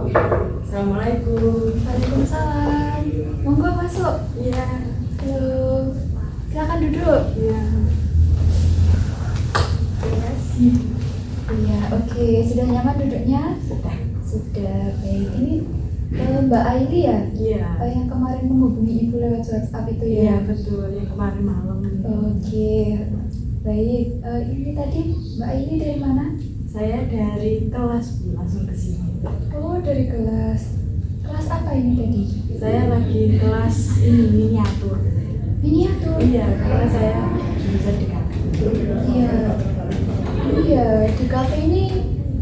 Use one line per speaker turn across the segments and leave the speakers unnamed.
Assalamualaikum.
Waalaikumsalam. Monggo masuk.
Iya.
Halo. Silakan duduk.
Iya. Terima kasih.
Iya, oke. Sudah nyaman duduknya?
Sudah.
Sudah. Baik. Ini Mbak Aili ya?
Iya.
Yang kemarin menghubungi Ibu lewat WhatsApp itu ya?
Iya betul. Yang kemarin malam.
Oke. Baik. Ini tadi Mbak Aili dari mana?
Saya dari kelas Bu, langsung ke sini.
Oh, dari kelas. Kelas apa ini tadi?
Saya lagi kelas ini miniatur.
Miniatur.
Iya, karena saya jurusan di kafe.
Iya. Iya, di kafe ini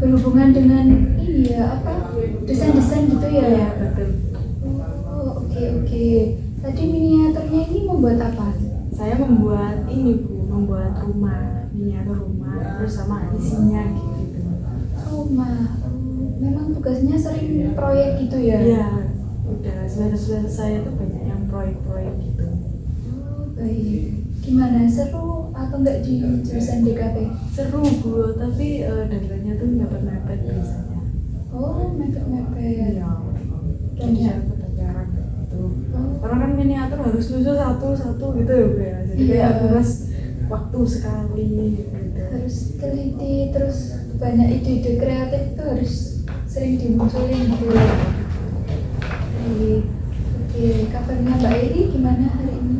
berhubungan dengan ini ya, apa? Desain-desain gitu ya?
Iya betul.
Oh, oke. Tadi miniaturnya ini membuat apa?
Saya membuat ini Bu, membuat rumah, miniatur rumah, terus sama isinya gitu.
Rumah. Memang tugasnya sering proyek gitu ya?
Iya, udah semester saya tuh banyak yang proyek-proyek gitu.
Oh, baik. Gimana, seru atau enggak di jurusan DKP?
Seru Bu, tapi deadline-nya tuh mepet-mepet biasanya.
Oh, mepet-mepet.
Iya.
Dan
Jadi
ya.
saya keteteran gitu.
Oh,
Karena kan miniatur harus lucu satu-satu gitu ya Bu ya. Jadi
Iya.
kayak nguras waktu sekali gitu.
harus teliti, terus banyak ide-ide kreatif itu harus sering dimunculin gitu ya. Baik. Oke, kabarnya Mbak Iri gimana hari ini?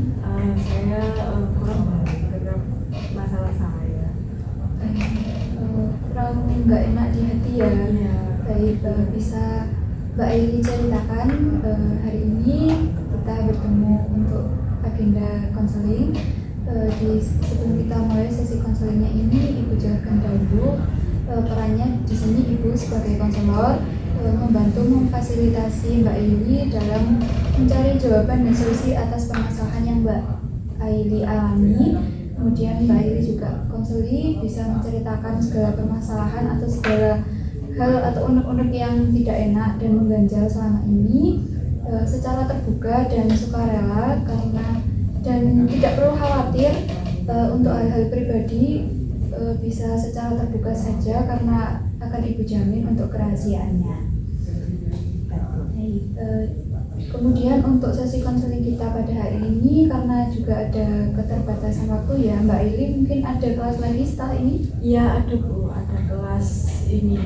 Saya kurang baik karena masalah saya.
Kurang nggak enak di hati ya.
Iya.
Baik, bisa Mbak Iri ceritakan hari ini kita bertemu untuk agenda konseling. Sebelum kita mulai sesi konselingnya ini, Ibu jelaskan dahulu perannya di sini. Ibu sebagai konselor membantu memfasilitasi Mbak Aili dalam mencari jawaban dan solusi atas permasalahan yang Mbak Aili alami. Kemudian Mbak Aili juga konseli, bisa menceritakan segala permasalahan atau segala hal atau unek-unek yang tidak enak dan mengganjal selama ini secara terbuka dan sukarela, dan tidak perlu khawatir untuk hal-hal pribadi, bisa secara terbuka saja karena akan Ibu jamin untuk kerahasiaannya. Kemudian untuk sesi konseling kita pada hari ini, karena juga ada keterbatasan waktu ya, Mbak Ili mungkin ada kelas lagi setelah ini?
Iya ada Bu, ada kelas ini,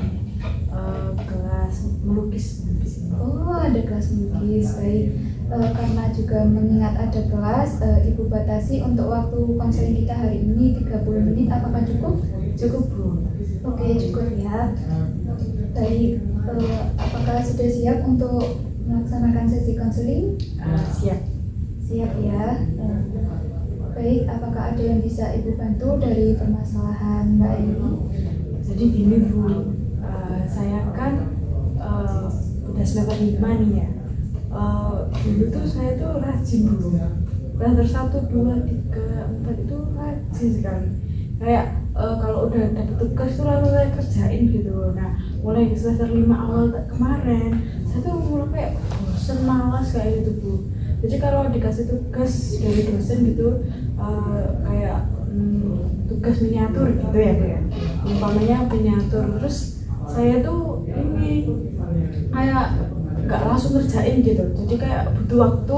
kelas melukis di sini.
Oh, ada kelas melukis. Baik. Karena juga mengingat ada kelas, Ibu batasi untuk waktu konseling kita hari ini 30 menit. Apakah cukup?
Cukup Bu.
Oke, cukup ya. Baik, apakah sudah siap untuk melaksanakan sesi konseling?
Siap.
Siap ya. Baik, apakah ada yang bisa Ibu bantu dari permasalahan Mbak ini?
Jadi gini Bu, saya kan udah semester 5 nih ya. Dulu tuh saya tuh rajin Bu. Semester 1, 2, 3, 4 itu rajin sekali. Kayak kalau udah dapet tugas tuh lalu saya kerjain gitu. Nah, mulai semester 5 awal kemarin, saya tuh mulai kayak bosen, malas kayak gitu Bu. Jadi kalau dikasih tugas dari dosen gitu, kayak tugas miniatur gitu ya Bu ya. Umpamanya miniatur, terus saya tuh ini kayak nggak langsung ngerjain gitu. Jadi kayak butuh waktu,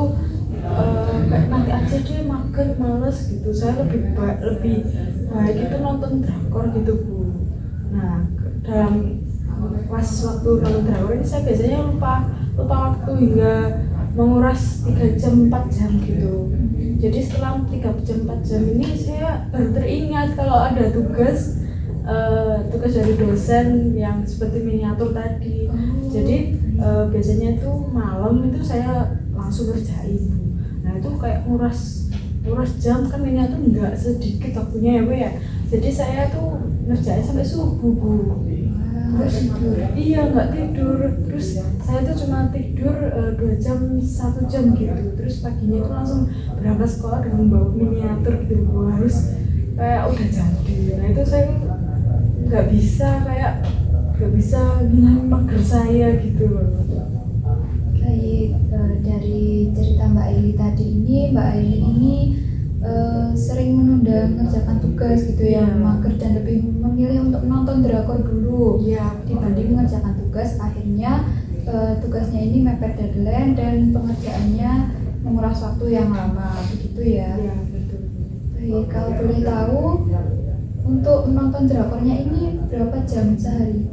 kayak nanti aja deh, mager, males gitu. Saya lebih baik itu nonton drakor gitu Bu. Nah, dalam pas waktu nonton drakor ini saya biasanya lupa waktu hingga menguras 3 jam 4 jam gitu. Jadi setelah 3 jam 4 jam ini saya baru teringat kalau ada tugas dari dosen yang seperti miniatur tadi. Jadi biasanya tuh malam itu saya langsung kerjain Bu. Nah itu kayak nguras jam, kan miniatur nggak sedikit waktunya ya Bu ya. Jadi saya tuh ngerjain sampai subuh Bu. Terus iya nggak tidur. Terus saya tuh cuma tidur 2 jam 1 jam gitu. Terus paginya tuh langsung berangkat sekolah dengan membawa miniatur gitu Bu. Harus kayak udah jadi. Nah itu saya nggak bisa ngilangin mager saya gitu loh.
Baik, dari cerita Mbak Aili tadi ini, Mbak Aili ini sering menunda mengerjakan tugas gitu ya, mager dan lebih memilih untuk nonton drakor dulu dibanding mengerjakan tugas. Akhirnya tugasnya ini mepet deadline dan pengerjaannya menguras waktu yang lama, begitu ya?
Iya, betul.
Baik, kalau boleh tahu untuk menonton drakornya ini berapa jam sehari?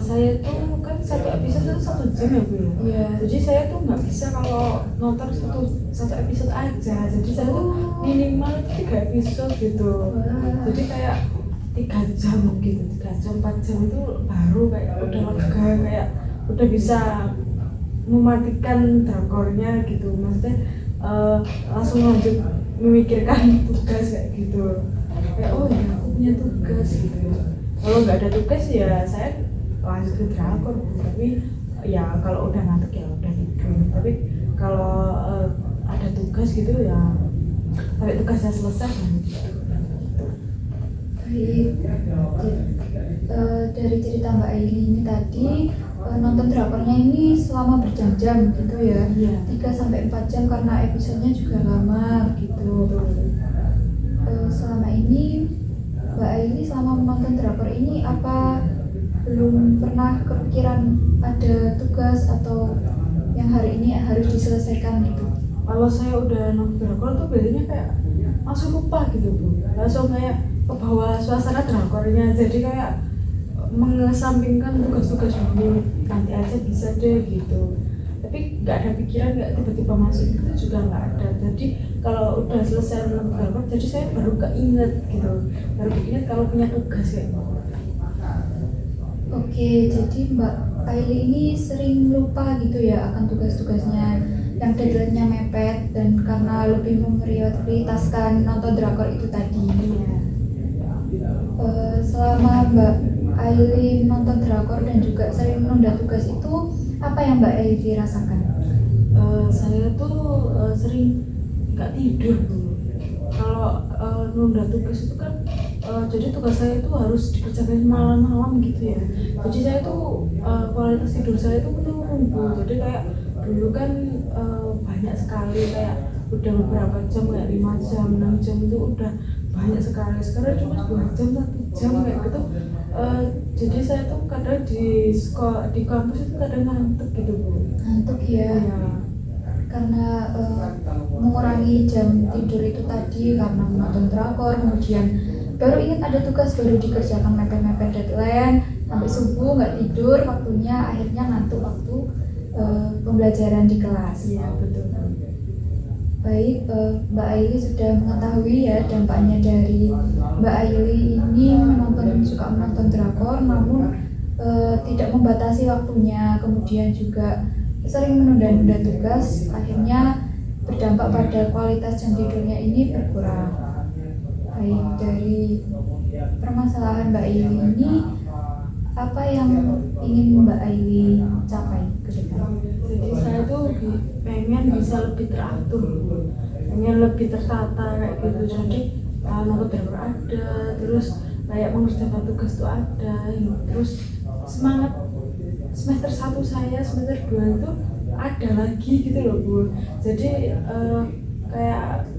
Saya tuh kan satu episode itu 1 jam ya Bu ya.
Iya.
Jadi saya tuh nggak bisa kalau nonton satu episode aja. Jadi saya tuh minimal 3 episode gitu.
Wah.
Jadi kayak 3 jam gitu, 3 jam 4 jam itu baru kayak udah lega, kayak udah bisa mematikan drakornya gitu. Maksudnya langsung lanjut memikirkan tugas kayak gitu. Kayak oh ya aku punya tugas gitu. Kalau nggak ada tugas ya saya lanjut ke drakor, tapi ya kalau udah ngantuk ya udah tidur. Tapi kalau ada tugas gitu ya sampai tugasnya selesai lanjut tidur.
Baik, dari cerita Mbak Aili ini tadi nonton drakornya ini selama berjam-jam gitu ya,
Iya.
3-4 jam karena episodenya juga lama gitu. Selama ini Mbak Aili selama menonton drakor ini apa belum pernah kepikiran ada tugas atau yang hari ini harus diselesaikan gitu?
Kalau saya udah nonton drakor tuh biasanya kayak langsung lupa gitu Bu, langsung kayak ke bawah suasana drakornya, jadi kayak mengesampingkan tugas-tugas dulu, nanti aja bisa deh gitu. Tapi nggak ada pikiran, nggak tiba-tiba masuk itu juga nggak ada. Jadi kalau udah selesai nonton drakor, jadi saya baru keinget gitu, baru keinget kalau punya tugas kayak gitu.
Oke, jadi Mbak Aili ini sering lupa gitu ya akan tugas-tugasnya yang deadline-nya mepet dan karena lebih memprioritaskan nonton drakor itu tadi. Selama Mbak Aili nonton drakor dan juga sering menunda tugas itu, apa yang Mbak Aili rasakan?
Saya tuh sering nggak tidur dulu. Kalau nunda tugas itu kan jadi tugas saya itu harus dikerjakan malam-malam gitu ya. Jadi saya tuh kualitas tidur saya itu menurun Bu. Jadi kayak dulu kan banyak sekali, kayak udah beberapa jam kayak 5 jam, 6 jam itu udah banyak sekali. Sekarang cuma 2 jam, 1 jam kayak gitu. Jadi saya tuh kadang di sekolah, di kampus itu kadang ngantuk gitu Bu.
Ngantuk ya,
Ya.
karena mengurangi jam tidur itu tadi karena menonton drakor, kemudian baru ingat ada tugas baru dikerjakan mepet-mepet deadline sampai subuh nggak tidur, waktunya akhirnya ngantuk waktu pembelajaran di kelas.
Iya betul.
Baik, Mbak Aili sudah mengetahui ya dampaknya dari Mbak Aili ini suka menonton drakor namun tidak membatasi waktunya, kemudian juga sering menunda-nunda tugas, akhirnya berdampak pada kualitas jam tidurnya ini berkurang. Baik, dari permasalahan Mbak Aili ini, apa yang ingin Mbak Aili capai ke depan?
Jadi saya tuh pengen bisa lebih teratur, pengen lebih tertata kayak gitu. Jadi nonton drakor ada, terus kayak mengerjakan tugas tuh ada, terus semangat semester 1 saya, semester 2 itu ada lagi gitu loh Bu. Jadi kayak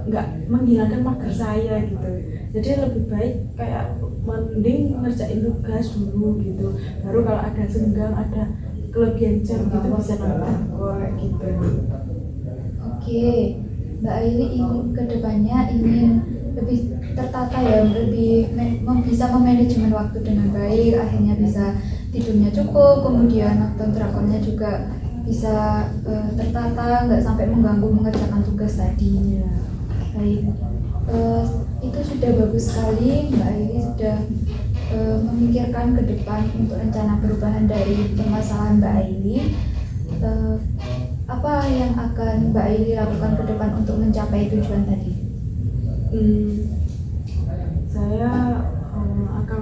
nggak menghilangkan mager saya gitu. Jadi lebih baik kayak mending ngerjain tugas dulu gitu, baru kalau ada senggang, ada kelebihan jam gitu bisa nonton kayak gitu.
Oke, Mbak Aili ingin kedepannya ingin lebih tertata ya, lebih bisa memanajemen waktu dengan baik, akhirnya bisa tidurnya cukup, kemudian nonton drakornya juga bisa tertata, nggak sampai mengganggu mengerjakan tugas tadi. Baik, itu sudah bagus sekali. Mbak Aili sudah memikirkan ke depan untuk rencana perubahan dari permasalahan Mbak Aili. Apa yang akan Mbak Aili lakukan ke depan untuk mencapai tujuan tadi?
Saya akan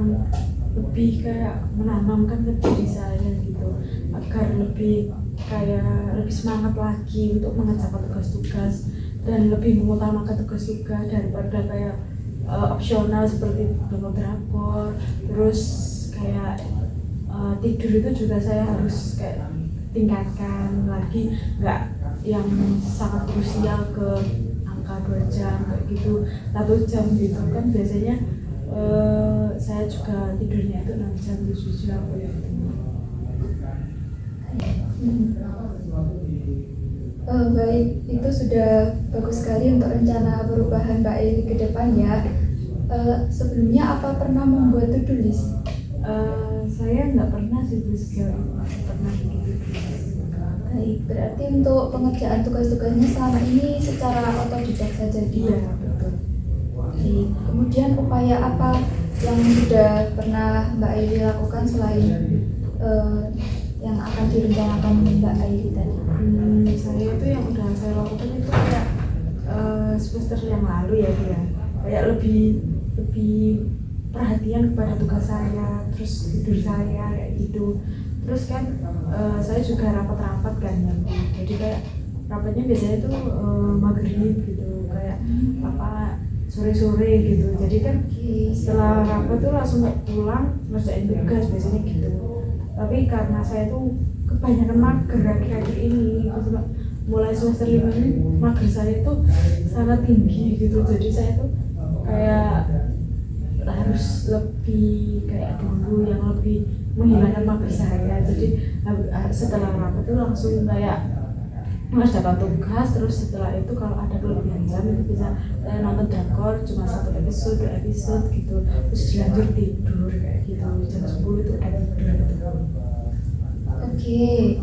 lebih kayak menanamkan ke diri saya gitu, agar lebih semangat lagi untuk mengerjakan tugas-tugas dan lebih mengutamakan tugas-tugas daripada kayak opsional seperti nonton drakor. Terus kayak tidur itu juga saya harus kayak tingkatkan lagi, nggak yang sangat krusial ke angka 2 jam kayak gitu, 1 jam gitu kan biasanya. Saya juga tidurnya itu 6 jam, 7 jam gitu.
Baik, itu sudah bagus sekali untuk rencana perubahan Mbak Eli ke depan ya. Sebelumnya apa pernah membuat to-do list?
Saya nggak pernah sih Bu, sejauh ini pernah bikin to-do list.
Baik, berarti untuk pengerjaan tugas-tugasnya selama ini secara otodidak saja dia.
Iya, betul.
Baik, kemudian upaya apa yang sudah pernah Mbak Eli lakukan selain yang akan direncanakan Mbak Eli tadi?
Saya itu yang udah saya lakukan itu kayak semester yang lalu ya dia, kayak lebih perhatian kepada tugas saya, terus tidur saya kayak gitu. Terus kan saya juga rapat-rapat kan ya, jadi kayak rapatnya biasanya itu maghrib gitu, kayak apa sore-sore gitu. Jadi kan setelah rapat tuh langsung pulang ngerjain tugas biasanya gitu. Tapi karena saya tuh kebanyakan mager akhir-akhir ini gitu, mulai semester 5 ini mager saya tuh sangat tinggi gitu. Jadi saya tuh kayak harus lebih kayak dulu yang lebih menghilangkan mager saya. Jadi setelah rapat tuh langsung kayak mengerjakan tugas, terus setelah itu kalau ada kelebihan jam itu bisa nonton drakor cuma 1 episode 2 episode gitu, terus dilanjut tidur kayak gitu, jam 10 itu udah tidur gitu.
Oke,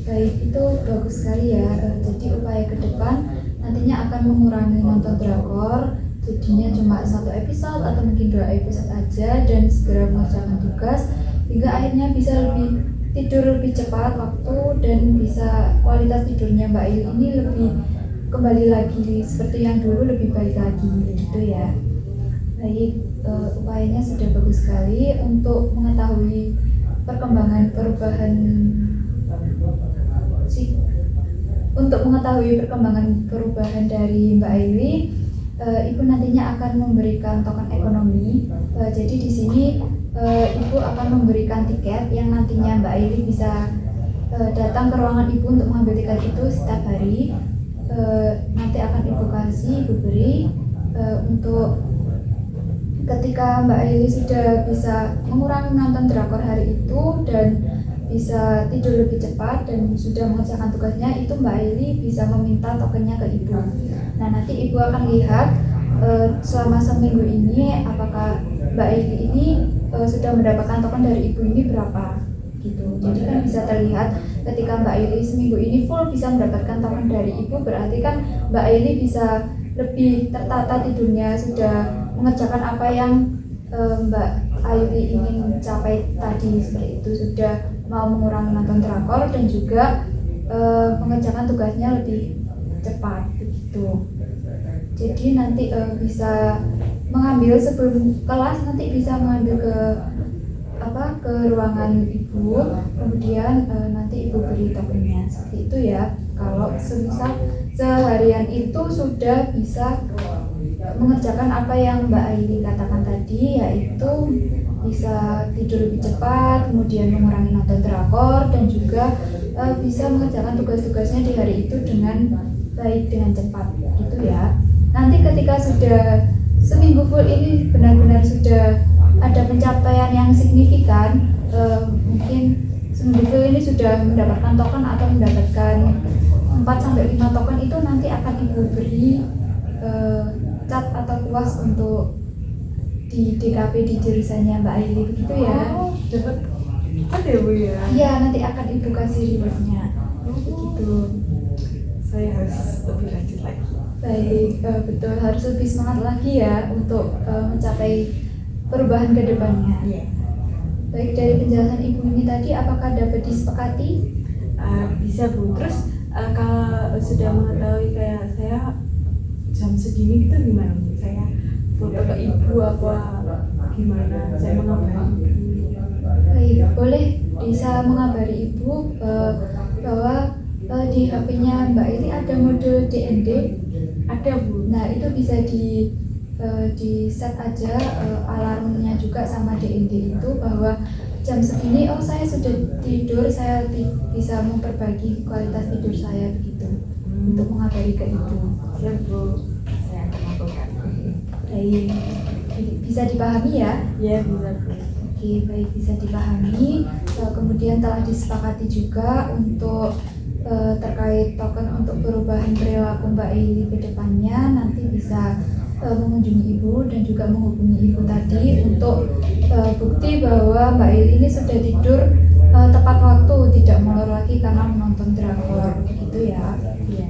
baik, itu bagus sekali ya. Jadi upaya ke depan nantinya akan mengurangi nonton drakor, jadinya cuma 1 episode atau mungkin 2 episode aja, dan segera mengerjakan tugas hingga akhirnya bisa tidur lebih cepat waktu, dan bisa kualitas tidurnya Mbak Ili ini lebih kembali lagi seperti yang dulu, lebih baik lagi gitu ya. Baik, upayanya sudah bagus sekali untuk mengetahui perkembangan perubahan dari Mbak Eli. Ibu nantinya akan memberikan token ekonomi. Jadi di sini Ibu akan memberikan tiket yang nantinya Mbak Eli bisa datang ke ruangan Ibu untuk mengambil tiket itu setiap hari. Nanti akan Ibu kasih, Ibu beri untuk ketika Mbak Eli sudah bisa mengurangi nonton drakor hari itu dan bisa tidur lebih cepat dan sudah mengerjakan tugasnya, itu Mbak Eli bisa meminta tokennya ke Ibu. Nah, nanti Ibu akan lihat selama seminggu ini apakah Mbak Eli ini sudah mendapatkan token dari Ibu ini berapa gitu. Jadi kan bisa terlihat ketika Mbak Eli seminggu ini full bisa mendapatkan token dari Ibu, berarti kan Mbak Eli bisa lebih tertata tidurnya, sudah mengerjakan apa yang Mbak Eli ingin capai tadi, seperti itu, sudah mau mengurangi nonton drakor dan juga mengerjakan tugasnya lebih cepat begitu. Jadi nanti bisa mengambil sebelum kelas, nanti bisa mengambil ke ruangan Ibu, kemudian nanti Ibu beri tokennya, seperti itu ya. Kalau semisal seharian itu sudah bisa mengerjakan apa yang Mbak Aini katakan tadi, yaitu bisa tidur lebih cepat, kemudian mengurangi nonton drakor, dan juga bisa mengerjakan tugas-tugasnya di hari itu dengan baik, dengan cepat gitu ya. Nanti ketika sudah seminggu full ini benar-benar sudah ada pencapaian yang signifikan, mungkin seminggu full ini sudah mendapatkan token atau mendapatkan 4-5 token, itu nanti akan Ibu beri cat atau kuas untuk di DKP di jurusannya Mbak Aili, begitu ya.
Dapat ada ya Bu ya?
Iya, nanti akan Ibu kasih rewardnya. Begitu.
Saya harus lebih rajin lagi.
Baik, betul, harus lebih semangat lagi ya untuk mencapai perubahan ke depannya.
Yeah.
Baik, dari penjelasan Ibu ini tadi, apakah dapat disepakati?
Bisa Bu. Terus kalau sudah mengetahui kayak saya jam segini gitu gimana Bu? Saya foto ke Ibu apa gimana? Saya mengabari Ibu.
Baik, boleh bisa mengabari Ibu bahwa di HP-nya Mbak ini ada mode DND.
Ada Bu.
Nah, itu bisa di set aja alarmnya juga sama DND itu, bahwa jam segini saya sudah tidur, saya bisa memperbaiki kualitas tidur saya begitu, untuk mengabari ke Ibu.
Siap Bu, saya akan lakukan.
Baik, bisa dipahami ya?
Iya bisa Bu.
Oke, baik, bisa dipahami. Kemudian telah disepakati juga untuk terkait token untuk perubahan perilaku Mbak Aili ke depannya, nanti bisa mengunjungi Ibu dan juga menghubungi Ibu tadi untuk bukti bahwa Mbak Aili ini sudah tidur tepat waktu, tidak molor lagi karena menonton drakor, gitu ya.
Iya.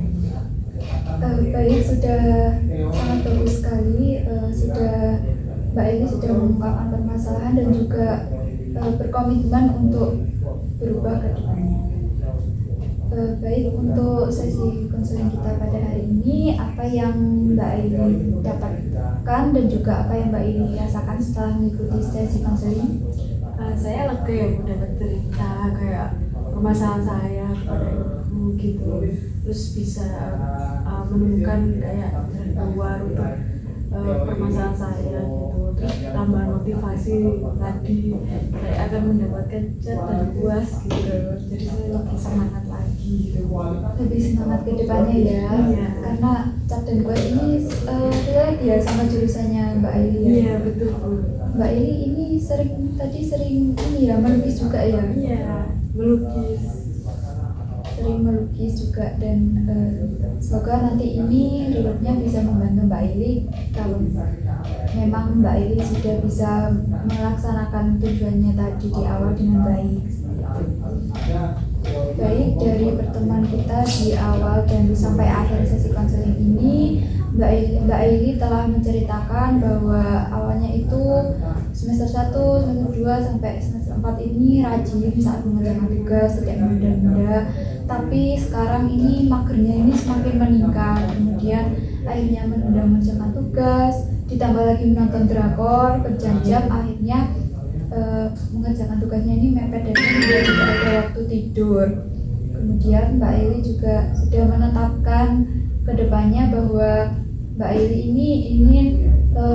Baik, sudah sangat bagus sekali. Mbak Aili sudah mengungkapkan permasalahan dan juga berkomitmen untuk berubah ke depannya. Baik, untuk sesi konseling kita pada hari ini, apa yang Mbak Aili dapatkan dan juga apa yang Mbak Aili rasakan setelah mengikuti sesi konseling?
Saya lega ya udah cerita kayak permasalahan saya kepada ibu gitu, terus bisa menemukan kayak jalan keluar untuk permasalahan saya gitu, terus tambah motivasi tadi saya akan mendapatkan cat dan puas gitu, jadi saya lebih semangat lagi gitu.
Lebih semangat ke depannya ya,
Iya.
karena cat dan kuas ini relate ya sama jurusannya Mbak Aili ya.
Iya betul Bu.
Mbak Aili ini sering ini ya melukis juga ya.
Iya, melukis.
Sering melukis juga, dan semoga nanti ini relate-nya bisa membantu Mbak Aili kalau memang Mbak Aili sudah bisa melaksanakan tujuannya tadi di awal dengan baik. Baik, dari pertemuan kita di awal dan sampai akhir sesi konseling ini, Mbak Aili telah menceritakan bahwa awalnya itu semester 1, semester 2, sampai semester 4 ini rajin saat mengerjakan tugas, tidak menunda-nunda. Tapi sekarang ini magernya ini semakin meningkat, kemudian akhirnya menunda mengerjakan tugas, ditambah lagi menonton drakor berjam-jam, akhirnya mengerjakan tugasnya ini mepet dan tidak ada waktu tidur. Kemudian Mbak Aili juga sudah menetapkan kedepannya bahwa Mbak Aili ini ingin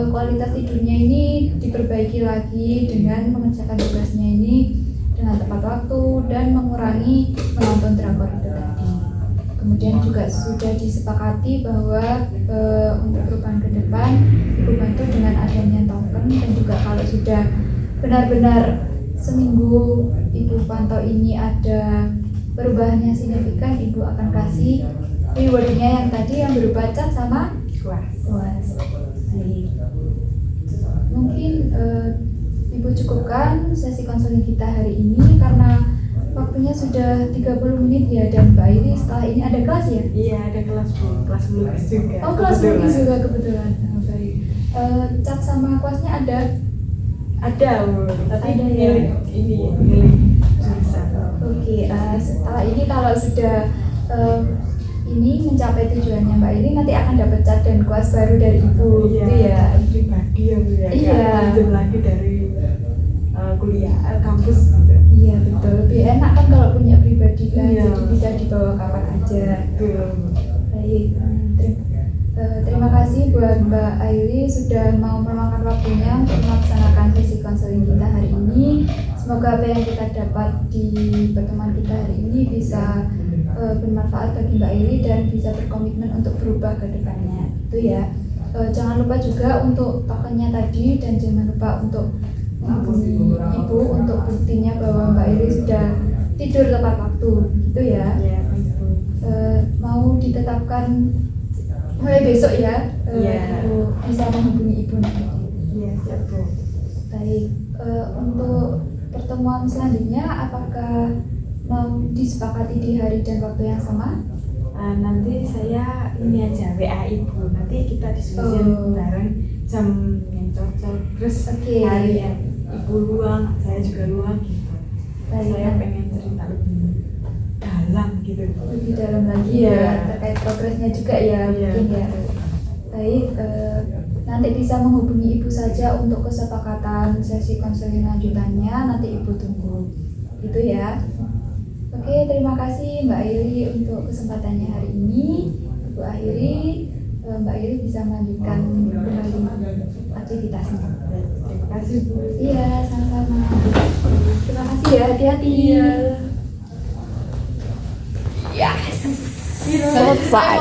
kualitas tidurnya ini diperbaiki lagi dengan mengerjakan tugasnya ini dengan tepat waktu dan mengurangi menonton drakor itu tadi. Kemudian juga sudah disepakati bahwa untuk perubahan ke depan Ibu bantu dengan adanya token, dan juga kalau sudah benar-benar seminggu Ibu pantau ini ada perubahan yang signifikan, Ibu akan kasih rewardnya yang tadi yang berupa cat sama kuas. Baik. Mungkin Ibu cukupkan sesi konseling kita hari ini karena waktunya sudah 30 menit ya, dan Mbak Aili setelah ini ada kelas ya?
Iya, ada kelas Bu, kelas melukis juga.
Oh, kelas melukis juga kebetulan. Oh, baik. Cat sama kuasnya ada?
Ada Bu, tapi
Ada ya?
milik jurusan.
Oke, setelah ini kalau sudah ini mencapai tujuannya Mbak Aili, nanti akan dapat cat dan kuas baru dari Ibu, gitu ya?
Pribadi ya Bu ya,
Iya.
pinjam lagi dari kuliah, kampus gitu.
Iya betul, lebih enak kan kalau punya pribadi kan,
Iya.
jadi bisa dibawa kapan aja.
Betul.
Baik, terima kasih buat Mbak Aili sudah mau meluangkan waktunya untuk melaksanakan sesi konseling kita hari ini. Semoga apa yang kita dapat di pertemuan kita hari ini bisa bermanfaat bagi Mbak Aili dan bisa berkomitmen untuk berubah ke depannya. Itu ya. Jangan lupa juga untuk tokennya tadi, dan jangan lupa untuk menghubungi Ibu untuk buktinya bahwa Mbak Aili sudah tidur tepat waktu. Gitu ya.
Iya, baik Bu.
Mau ditetapkan mulai besok ya,
Iya.
Ibu bisa menghubungi Ibu nanti.
Iya, siap Bu.
Baik, untuk pertemuan selanjutnya apakah mau disepakati di hari dan waktu yang sama?
Nanti saya ini aja WA Ibu, nanti kita diskusi bareng jam yang cocok, terus
Oke.
hari yang Ibu luang, saya juga luang gitu.
Baik.
Saya pengen cerita lebih dalam gitu.
Lebih dalam lagi
Iya.
ya, terkait progresnya juga ya,
Iya.
mungkin ya. Baik, nanti bisa menghubungi Ibu saja untuk kesepakatan sesi konseling lanjutannya, nanti Ibu tunggu. Itu ya. Oke, terima kasih Mbak Aili untuk kesempatannya hari ini. Ibu akhiri, Mbak Aili bisa melanjutkan kembali aktivitasnya.
Terima kasih Bu.
Iya, sama-sama. Terima kasih ya, hati-hati.
Iya.
Selesai.